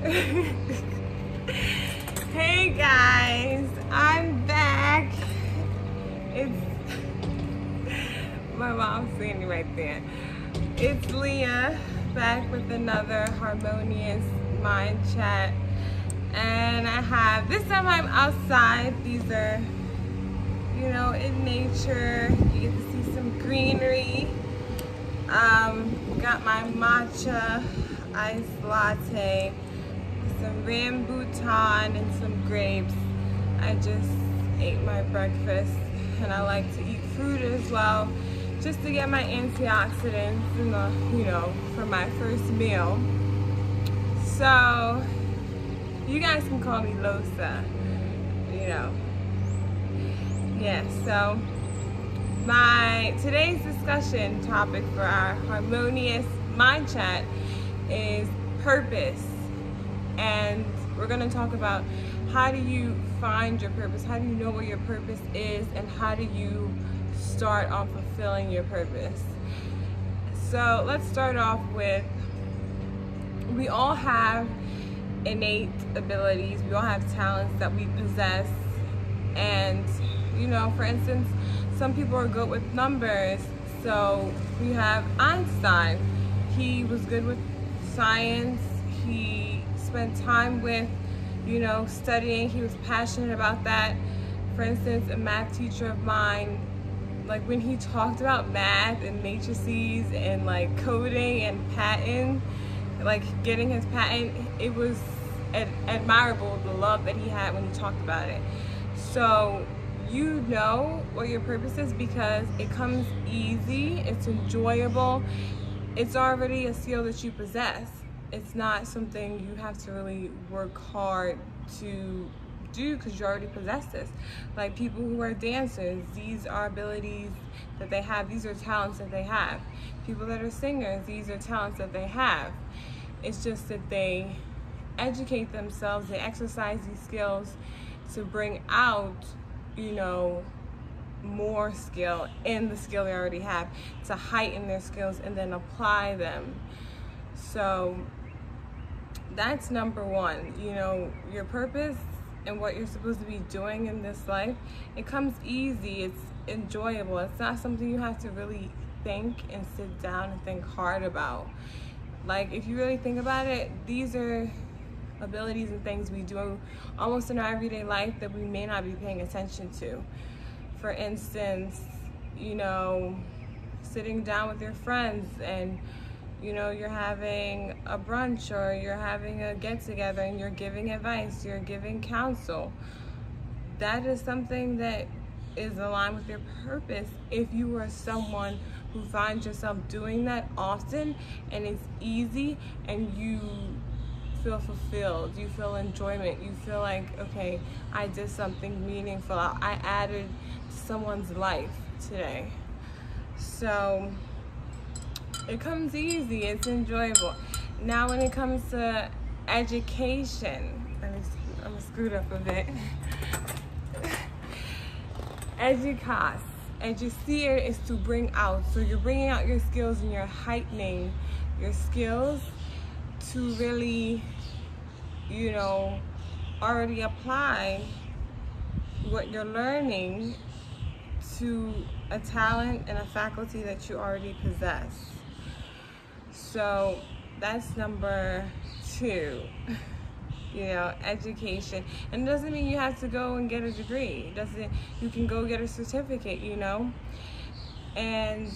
Hey guys, I'm back. It's my mom's standing right there. It's Leah back with another Harmonious Mind Chat, and this time I'm outside. These are, in nature. You get to see some greenery. Got my matcha iced latte, some rambutan and some grapes. I just ate my breakfast, and I like to eat fruit as well, just to get my antioxidants for my first meal. So you guys can call me Losa, Yeah, so today's discussion topic for our Harmonious Mind Chat is purpose. And we're going to talk about how do you find your purpose, how do you know what your purpose is, and how do you start on fulfilling your purpose. So let's start off with, we all have innate abilities, we all have talents that we possess. And for instance, some people are good with numbers. So we have Einstein. He was good with science. He spent time with, studying. He was passionate about that. For instance, a math teacher of mine, like when he talked about math and matrices and like coding and patent, like getting his patent, it was admirable, the love that he had when he talked about it. So you know what your purpose is because it comes easy, it's enjoyable, it's already a skill that you possess. It's not something you have to really work hard to do because you already possess this. Like people who are dancers, these are abilities that they have, these are talents that they have. People that are singers, these are talents that they have. It's just that they educate themselves, they exercise these skills to bring out more skill in the skill they already have, to heighten their skills and then apply them. So that's number one. Your purpose and what you're supposed to be doing in this life, it comes easy, it's enjoyable. It's not something you have to really think and sit down and think hard about. Like if you really think about it, these are abilities and things we do almost in our everyday life that we may not be paying attention to. For instance, sitting down with your friends and you're having a brunch or you're having a get-together and you're giving advice, you're giving counsel. That is something that is aligned with your purpose. If you are someone who finds yourself doing that often and it's easy and you feel fulfilled, you feel enjoyment, you feel like, okay, I did something meaningful, I added to someone's life today. So it comes easy, it's enjoyable. Now when it comes to education, I'm gonna scoot up a bit. Educere is to bring out, so you're bringing out your skills and you're heightening your skills to really, already apply what you're learning to a talent and a faculty that you already possess. So that's number two, education. And it doesn't mean you have to go and get a degree. You can go get a certificate, And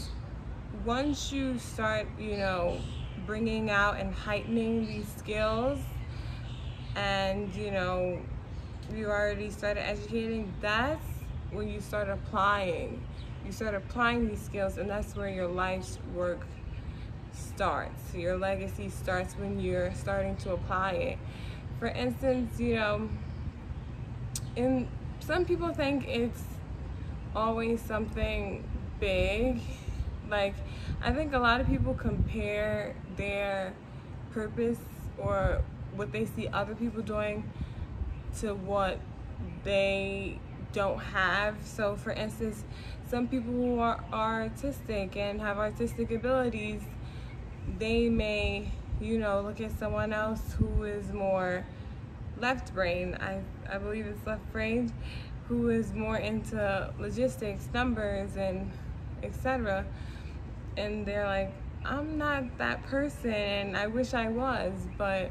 once you start, bringing out and heightening these skills and you already started educating, that's when you start applying these skills, and that's where your life's work starts. Your legacy starts when you're starting to apply it. For instance, and some people think it's always something big. Like, I think a lot of people compare their purpose or what they see other people doing to what they don't have. So for instance, some people who are artistic and have artistic abilities, they may look at someone else who is more left brain, I believe it's left brain, who is more into logistics, numbers, and etc. And they're like, I'm not that person, and I wish I was, but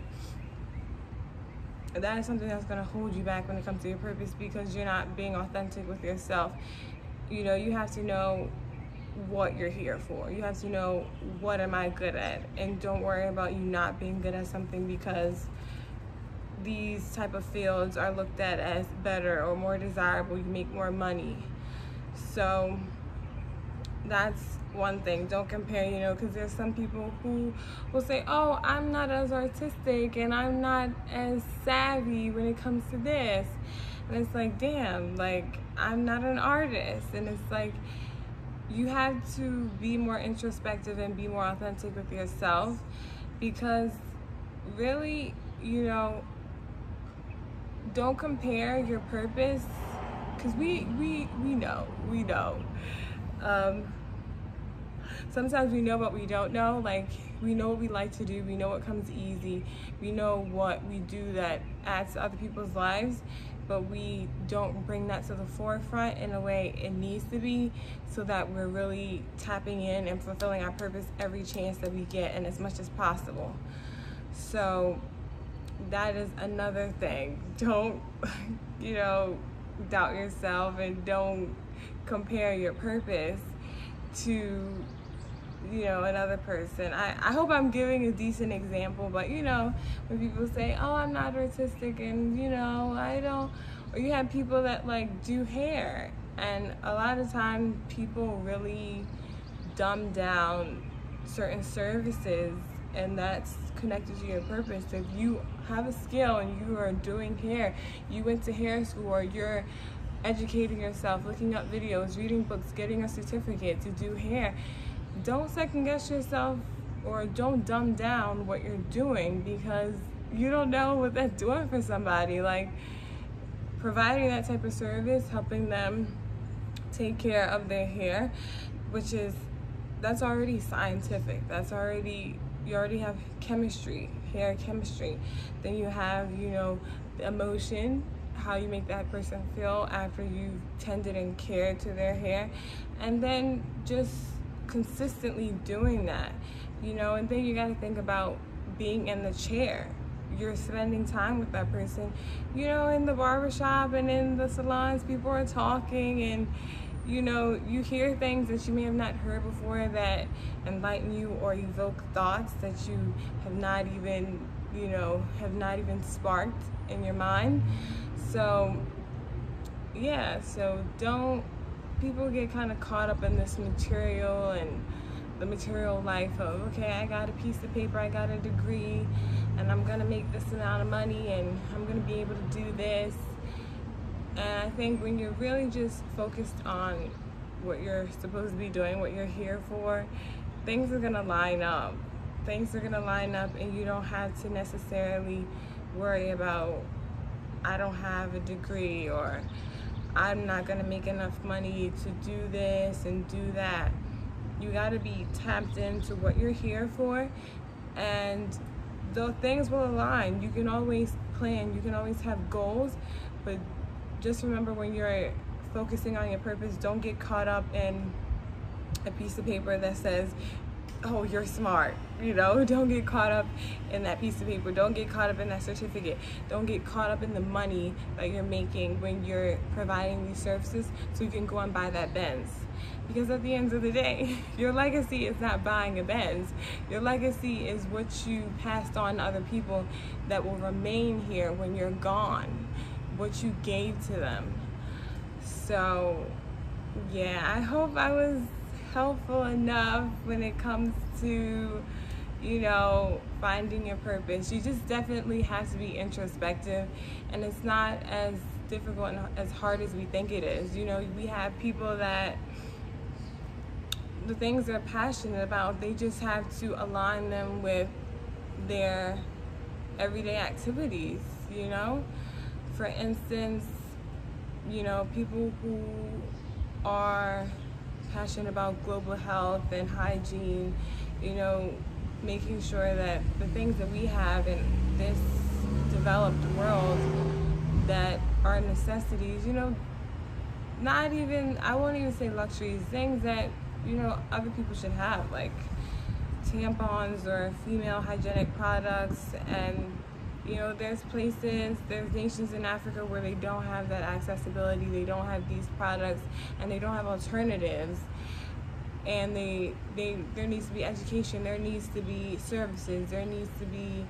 that is something that's going to hold you back when it comes to your purpose, because you're not being authentic with yourself. You have to know what you're here for. You have to know, what am I good at? And don't worry about you not being good at something because these type of fields are looked at as better or more desirable. You make more money. So that's one thing. Don't compare, because there's some people who will say, oh, I'm not as artistic and I'm not as savvy when it comes to this. And it's like, damn, like, I'm not an artist. And it's like, you have to be more introspective and be more authentic with yourself, because really, don't compare your purpose, because we know. Sometimes we know what we don't know. Like, we know what we like to do, we know what comes easy, we know what we do that adds to other people's lives, but we don't bring that to the forefront in a way it needs to be, so that we're really tapping in and fulfilling our purpose every chance that we get, and as much as possible. So that is another thing. Don't, doubt yourself, and don't compare your purpose to, another person. I hope I'm giving a decent example, but when people say, oh, I'm not artistic, and I don't, or you have people that like do hair, and a lot of times people really dumb down certain services, and that's connected to your purpose. If you have a skill and you are doing hair, you went to hair school, or you're educating yourself, looking up videos, reading books, getting a certificate to do hair, don't second guess yourself, or don't dumb down what you're doing, because you don't know what that's doing for somebody. Like, providing that type of service, helping them take care of their hair, that's already scientific. You already have chemistry, hair chemistry. Then you have, the emotion, how you make that person feel after you've tended and cared to their hair, and then just consistently doing that, and then you got to think about being in the chair. You're spending time with that person, in the barbershop and in the salons, people are talking, and you hear things that you may have not heard before that enlighten you or evoke thoughts that you have not even sparked in your mind. So yeah, so people get kind of caught up in this material and the material life of, okay, I got a piece of paper, I got a degree, and I'm gonna make this amount of money, and I'm gonna be able to do this. And I think when you're really just focused on what you're supposed to be doing, what you're here for, things are gonna line up. Things are gonna line up, and you don't have to necessarily worry about, I don't have a degree, or I'm not gonna make enough money to do this and do that. You gotta be tapped into what you're here for, and the things will align. You can always plan, you can always have goals, but just remember, when you're focusing on your purpose, don't get caught up in a piece of paper that says, oh, you're smart. Don't get caught up in that piece of paper. Don't get caught up in that certificate. Don't get caught up in the money that you're making when you're providing these services, so you can go and buy that Benz. Because at the end of the day, your legacy is not buying a Benz. Your legacy is what you passed on to other people that will remain here when you're gone, what you gave to them. So yeah, I hope I was helpful enough when it comes to, finding your purpose. You just definitely have to be introspective, and it's not as difficult and as hard as we think it is. We have people that the things they're passionate about, they just have to align them with their everyday activities. For instance, people who are passionate about global health and hygiene, making sure that the things that we have in this developed world that are necessities, you know, not even, I won't even say luxuries, things that, you know, other people should have, like tampons or female hygienic products. And you know, there's nations in Africa where they don't have that accessibility, they don't have these products, and they don't have alternatives. And there needs to be education, there needs to be services, there needs to be,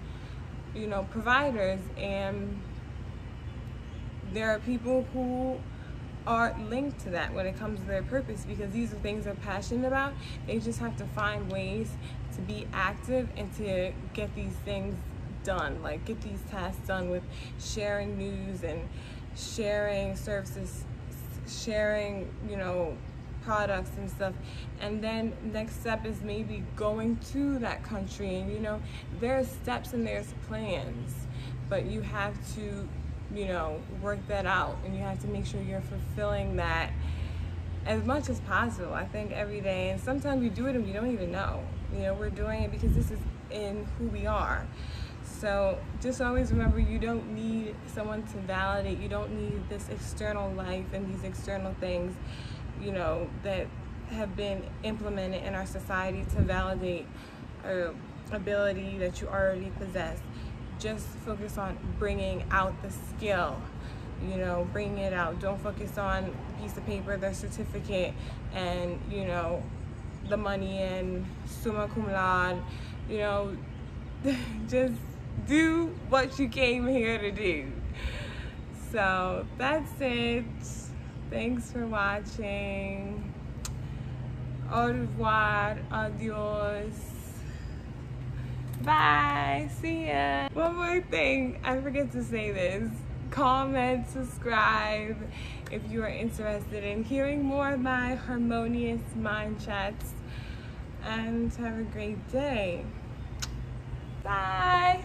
you know, providers. And there are people who are linked to that when it comes to their purpose, because these are things they're passionate about. They just have to find ways to be active and to get these things done, like get these tasks done, with sharing news and sharing services, sharing, you know, products and stuff. And then next step is maybe going to that country, and you know, there's steps and there's plans, but you have to, you know, work that out, and you have to make sure you're fulfilling that as much as possible, I think, every day. And sometimes you do it and you don't even know, you know, we're doing it because this is in who we are. So just always remember, you don't need someone to validate, you don't need this external life and these external things, you know, that have been implemented in our society to validate an ability that you already possess. Just focus on bringing out the skill, you know, bringing it out. Don't focus on the piece of paper, the certificate, and, you know, the money and summa cum laude, you know. Just do what you came here to do. So that's it. Thanks for watching. Au revoir, adios. Bye, see ya. One more thing, I forget to say this. Comment, subscribe if you are interested in hearing more of my Harmonious Mind Chats. And have a great day. Bye.